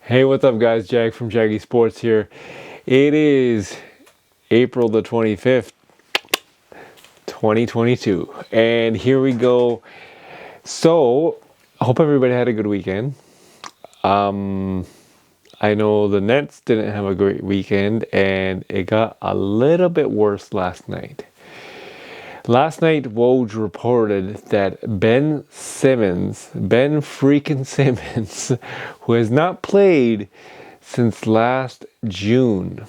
Hey, what's up, guys? Jag from Jaggy Sports here. It is April the 25th, 2022. And here we go. So, I hope everybody had a good weekend. I know the Nets didn't have a great weekend, and it got a little bit worse last night. Last night, Woj reported that Ben freaking Simmons, who has not played since last June,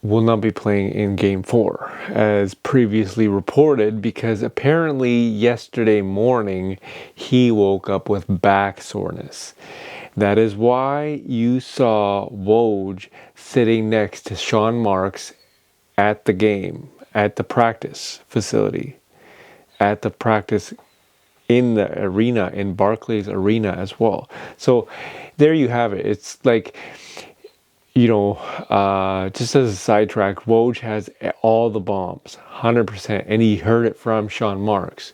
will not be playing in Game 4, as previously reported, because apparently yesterday morning he woke up with back soreness. That is why you saw Woj sitting next to Sean Marks at the game, at the practice facility, at the practice in the arena, in Barclays Arena as well. So there you have it. It's like, just as a sidetrack, Woj has all the bombs, 100%, and he heard it from Sean Marks.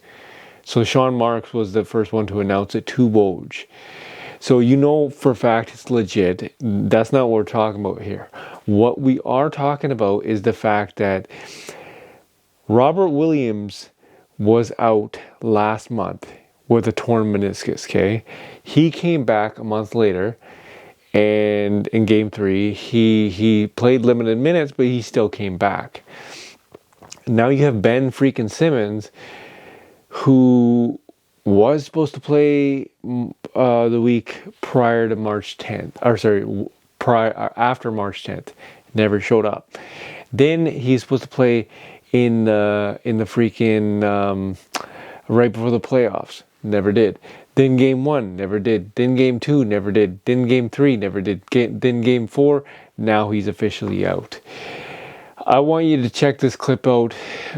So Sean Marks was the first one to announce it to Woj. So you know for a fact it's legit. That's not what we're talking about here. What we are talking about is the fact that Robert Williams was out last month with a torn meniscus, okay? He came back a month later, and in Game 3, he played limited minutes, but he still came back. Now you have Ben freaking Simmons, who was supposed to play the week prior to March 10th, after March 10th, never showed up. Then he's supposed to play in the freaking right before the playoffs, never did. Then Game 1, never did. Then Game 2, never did. Then Game 3, never did. Then Game 4, now he's officially out. I want you to check this clip out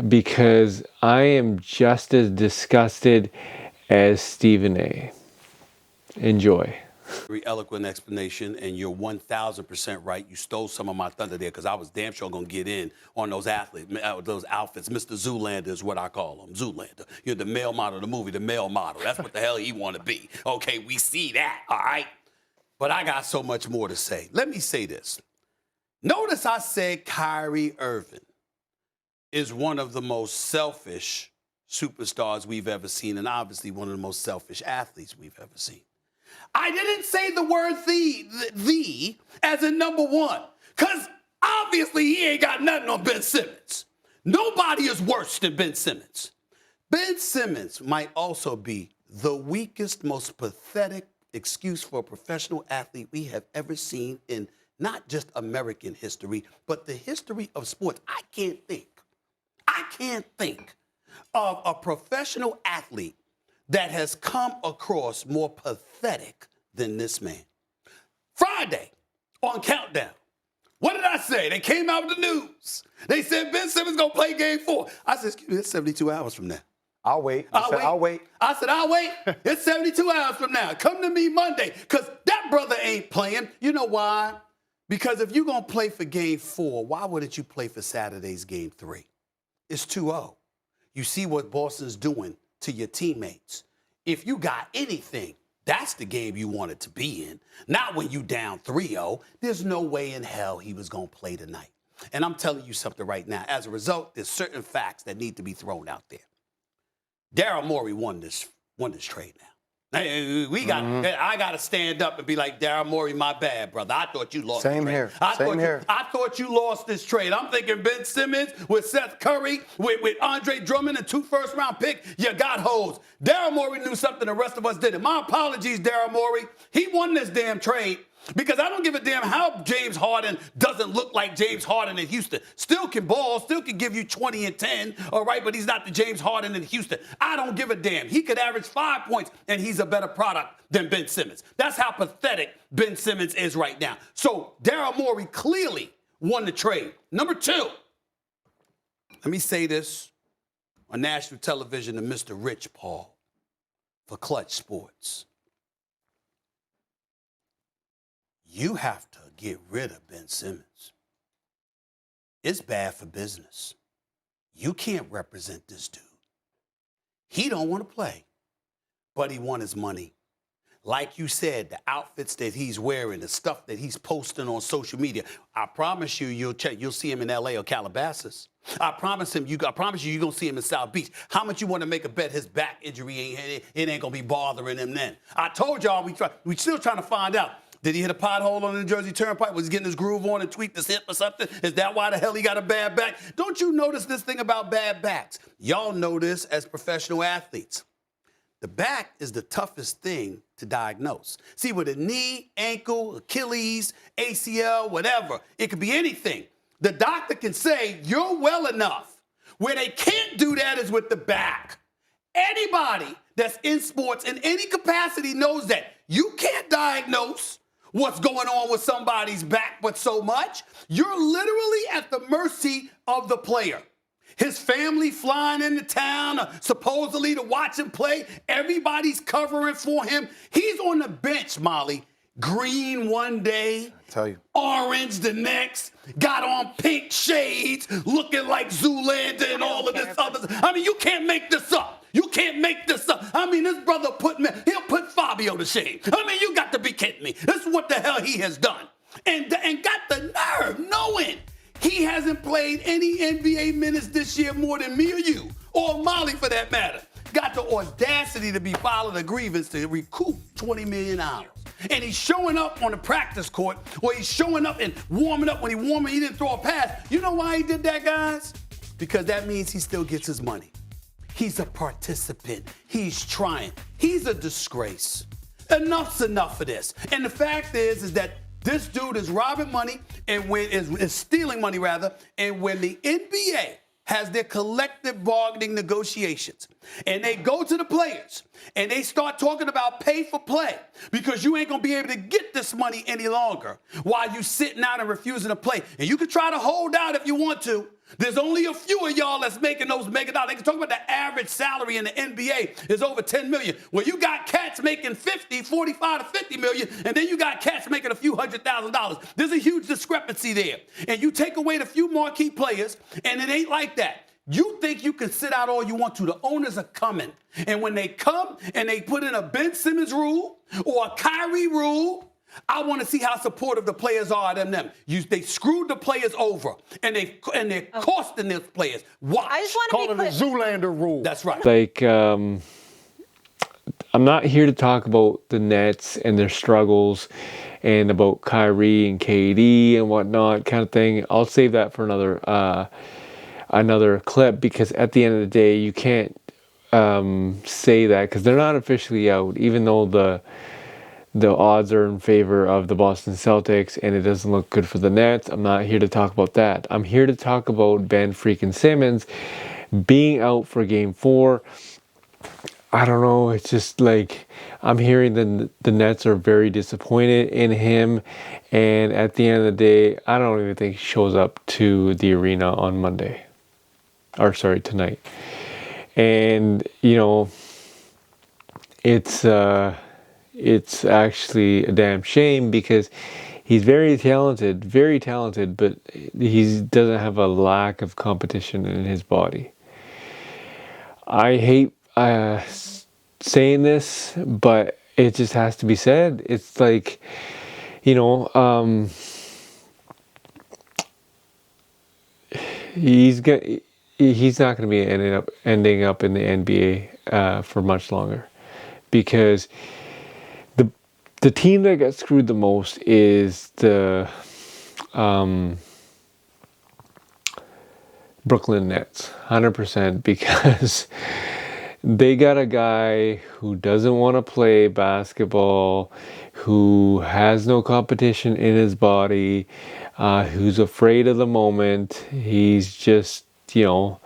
because I am just as disgusted as Stephen A. Enjoy. Very eloquent explanation, and you're 1,000% right. You stole some of my thunder there because I was damn sure going to get in on those athletes, those outfits. Mr. Zoolander is what I call him, Zoolander. You're the male model of the movie, the male model. That's what the hell he want to be. Okay, we see that, all right? But I got so much more to say. Let me say this. Notice I said Kyrie Irving is one of the most selfish superstars we've ever seen, and obviously one of the most selfish athletes we've ever seen. I didn't say the word the as in number one, because obviously he ain't got nothing on Ben Simmons. Nobody is worse than Ben Simmons. Ben Simmons might also be the weakest, most pathetic excuse for a professional athlete we have ever seen in not just American history, but the history of sports. I can't think of a professional athlete that has come across more pathetic than this man. Friday on Countdown, what did I say? They came out with the news. They said Ben Simmons gonna play Game 4. I said, excuse me, it's 72 hours from now. I'll wait. I'll wait. I said, I'll wait. It's 72 hours from now. Come to me Monday, because that brother ain't playing. You know why? Because if you're gonna play for Game 4, why wouldn't you play for Saturday's Game 3? It's 2-0. You see what Boston's doing to your teammates. If you got anything, that's the game you wanted to be in. Not when you down 3-0. There's no way in hell he was going to play tonight. And I'm telling you something right now. As a result, there's certain facts that need to be thrown out there. Daryl Morey won this trade now. I got to stand up and be like, Daryl Morey, my bad, brother. I thought you lost Same the trade. here. I thought you lost this trade. I'm thinking Ben Simmons with Seth Curry, with Andre Drummond and 2 first-round picks. You got hoes. Daryl Morey knew something the rest of us didn't. My apologies, Daryl Morey. He won this damn trade. Because I don't give a damn how James Harden doesn't look like James Harden in Houston. Still can ball, still can give you 20 and 10, all right, but he's not the James Harden in Houston. I don't give a damn. He could average 5 points, and he's a better product than Ben Simmons. That's how pathetic Ben Simmons is right now. So Daryl Morey clearly won the trade. Number 2, let me say this on national television to Mr. Rich Paul for Clutch Sports. You have to get rid of Ben Simmons. It's bad for business. You can't represent this dude. He don't want to play, but he want his money. Like you said, the outfits that he's wearing, the stuff that he's posting on social media, I promise you, you'll see him in LA or Calabasas. I promise you, you're gonna see him in South Beach. How much you want to make a bet his back injury it ain't gonna be bothering him then? I told y'all we still trying to find out. Did he hit a pothole on the New Jersey Turnpike? Was he getting his groove on and tweaked his hip or something? Is that why the hell he got a bad back? Don't you notice this thing about bad backs? Y'all know this as professional athletes. The back is the toughest thing to diagnose. See, with a knee, ankle, Achilles, ACL, whatever, it could be anything. The doctor can say you're well enough. Where they can't do that is with the back. Anybody that's in sports in any capacity knows that. You can't diagnose what's going on with somebody's back, but so much. You're literally at the mercy of the player. His family flying into town supposedly to watch him play. Everybody's covering for him. He's on the bench, Molly. Green one day, orange the next, got on pink shades, looking like Zoolander and all of this other. I mean, you can't make this up. You can't make this up. I mean, this brother he'll put Fabio to shame. I mean, you got to be kidding me. This is what the hell he has done. And got the nerve knowing he hasn't played any NBA minutes this year more than me or you, or Molly for that matter. Got the audacity to be filing a grievance to recoup $20 million. And he's showing up on the practice court, or he's showing up and warming up when he didn't throw a pass. You know why he did that, guys? Because that means he still gets his money. He's a participant. He's trying. He's a disgrace. Enough's enough of this. And the fact is that this dude is robbing money and is stealing money rather. And when the NBA has their collective bargaining negotiations and they go to the players and they start talking about pay for play because you ain't gonna be able to get this money any longer while you sitting out and refusing to play. And you can try to hold out if you want to. There's only a few of y'all that's making those mega dollars. They can talk about the average salary in the NBA is over $10 million. Well, you got cats making 45 to 50 million, and then you got cats making a few $100,000. There's a huge discrepancy there. And you take away the few marquee players, and it ain't like that. You think you can sit out all you want to. The owners are coming. And when they come and they put in a Ben Simmons rule or a Kyrie rule, I want to see how supportive the players are of them. They screwed the players over, and they're costing their players. Watch. I just want Call it a Zoolander rule. That's right. Like, I'm not here to talk about the Nets and their struggles and about Kyrie and KD and whatnot kind of thing. I'll save that for another clip, because at the end of the day, you can't say that because they're not officially out, even though the odds are in favor of the Boston Celtics and it doesn't look good for the Nets. I'm not here to talk about that. I'm here to talk about Ben freaking Simmons being out for Game 4. I don't know. It's just like I'm hearing the Nets are very disappointed in him. And at the end of the day, I don't even think he shows up to the arena on Monday. Or sorry, tonight. And, you know, it's actually a damn shame because he's very talented, but he doesn't have a lack of competition in his body. I hate saying this, but it just has to be said. It's like, you know, he's not going to be ending up in the NBA for much longer, because the team that got screwed the most is the Brooklyn Nets, 100%, because they got a guy who doesn't want to play basketball, who has no competition in his body, who's afraid of the moment. He's just, you know,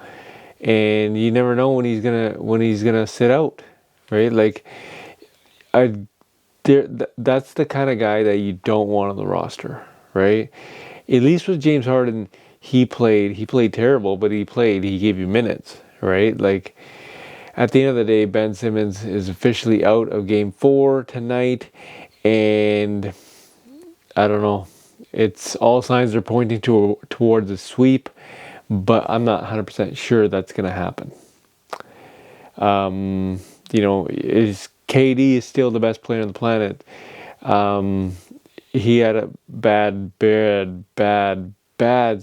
and you never know when he's gonna sit out, right? Like, that's the kind of guy that you don't want on the roster, right? At least with James Harden, he played terrible, but he gave you minutes, right? Like, at the end of the day, Ben Simmons is officially out of Game 4 tonight, and I don't know. It's all signs are pointing towards a sweep, but I'm not 100% sure that's going to happen. You know, KD is still the best player on the planet. He had a bad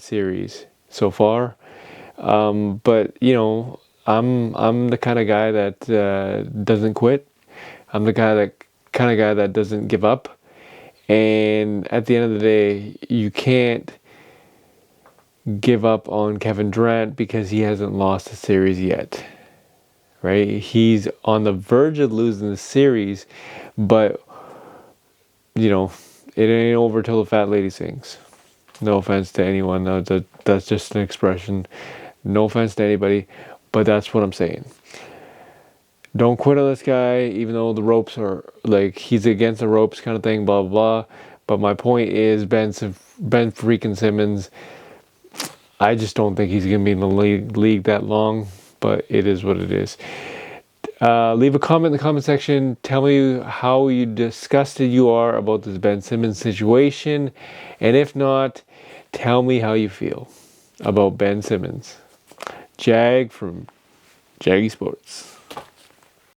series so far. But I'm the kind of guy that doesn't quit. I'm the kind of guy that doesn't give up. And at the end of the day, you can't give up on Kevin Durant because he hasn't lost a series yet. Right? He's on the verge of losing the series, but it ain't over till the fat lady sings. No offense to anyone. That's just an expression. No offense to anybody, but that's what I'm saying. Don't quit on this guy, even though the ropes are like he's against the ropes kind of thing, blah blah blah. But my point is, Ben freaking Simmons. I just don't think he's gonna be in the league that long. But it is what it is. Leave a comment in the comment section. Tell me how disgusted you are about this Ben Simmons situation, and if not, tell me how you feel about Ben Simmons. Jag from Jaggy Sports.